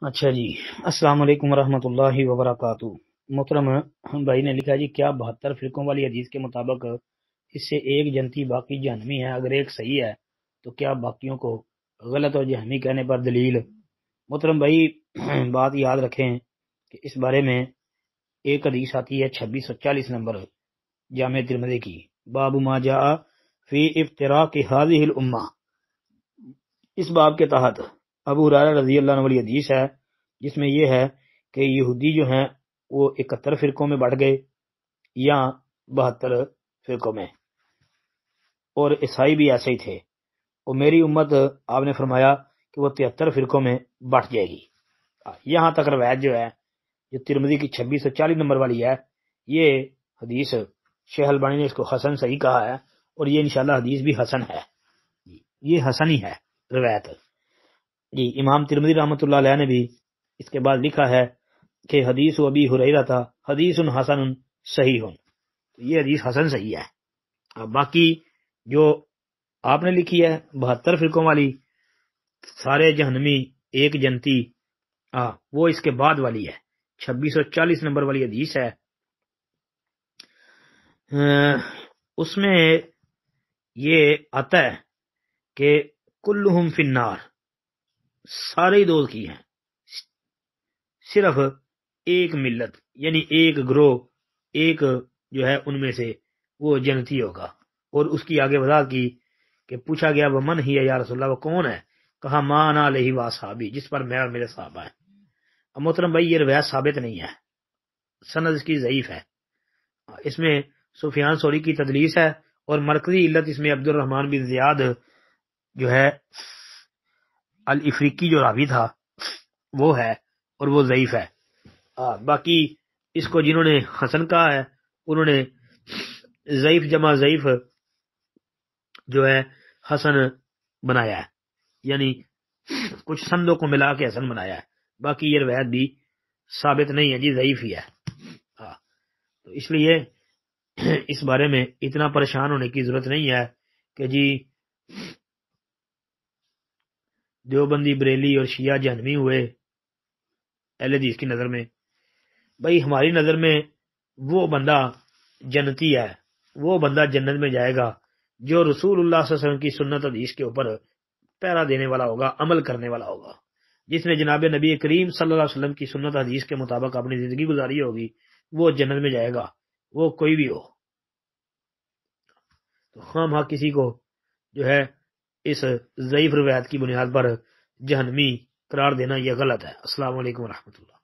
اچھا جی، السلام علیکم ورحمۃ اللہ وبرکاتہ۔ محترم بھائی نے لکھا جی، کیا 72 فرقوں والی حدیث کے مطابق اس سے ایک جنتی باقی جہنمی ہے؟ اگر ایک صحیح ہے تو کیا باقیوں کو غلط اور جہنمی کہنے پر دلیل؟ محترم بھائی بات یاد رکھیں کہ اس بارے میں ایک حدیث آتی ہے 2640 نمبر جامع ترمذی کی، باب ما جاء فی افتراق هذه الامہ۔ اس باب کے تحت ابو ہریرہ رضی اللہ عنہ والی حدیث ہے جس میں یہ ہے کہ یہودی جو ہیں وہ 71 فرقوں میں بٹ گئے یا 72 فرقوں میں، اور عیسائی بھی ایسے ہی تھے، اور میری امت آپ نے فرمایا کہ وہ 73 فرقوں میں بٹ جائے گی۔ یہاں تک روایت جو ہے جو ترمذی کی 2640 نمبر والی ہے، یہ حدیث شیخ البانی نے اس کو حسن صحیح کہا ہے، اور یہ انشاءاللہ حدیث بھی حسن ہے، یہ حسن ہی ہے روایت جی۔ امام ترمذی رحمۃ اللہ علیہ نے بھی اس کے بعد لکھا ہے کہ حدیث ابی ہریرہ تھا حدیث حسن صحیح، یہ حدیث حسن صحیح ہے۔ باقی جو آپ نے لکھی ہے 72 فرقوں والی سارے جہنمی ایک جنتی، وہ اس کے بعد والی ہے، 2640 نمبر والی حدیث ہے۔ اس میں یہ آتا ہے کہ کلہم فی النار، سارے دو کی ہیں، صرف ایک ملت یعنی ایک گروہ، ایک جو ہے ان میں سے وہ جنتی ہوگا۔ اور اس کی آگے وضاحت کی کہ پوچھا گیا وہ من ہی ہے یا رسول اللہ، وہ کون ہے؟ کہا ما انا علیہ واصحابی، جس پر میرا میرے صحابہ ہیں۔ اب محترم بھائی یہ روایت ثابت نہیں ہے، سند اس کی ضعیف ہے، اس میں سفیان ثوری کی تدلیس ہے، اور مرکزی علت اس میں عبد الرحمن بن زیاد جو ہے الافریقی جو راوی تھا وہ ہے، اور وہ ضعیف ہے۔ باقی اس کو جنہوں نے حسن کہا ہے انہوں نے ضعیف جمع ضعیف جو ہے حسن بنایا ہے، یعنی کچھ سندوں کو ملا کے حسن بنایا ہے۔ باقی یہ روایت بھی ثابت نہیں ہے جی، ضعیف ہی ہے۔ تو اس لیے اس بارے میں اتنا پریشان ہونے کی ضرورت نہیں ہے کہ جی دیوبندی بریلی اور شیعہ جہنمی ہوئے اہل حدیث کی نظر میں۔ بھائی ہماری نظر میں وہ بندہ جنتی ہے، وہ بندہ جنت میں جائے گا جو رسول اللہ صلی اللہ علیہ وسلم کی سنت حدیث کے اوپر پہرا دینے والا ہوگا، عمل کرنے والا ہوگا، جس نے جناب نبی کریم صلی اللہ علیہ وسلم کی سنت حدیث کے مطابق اپنی زندگی گزاری ہوگی، وہ جنت میں جائے گا، وہ کوئی بھی ہو۔ تو خام ہاں کسی کو جو ہے اس ضعیف روایت کی بنیاد پر جہنمی قرار دینا یہ غلط ہے۔ السلام علیکم ورحمۃ اللہ۔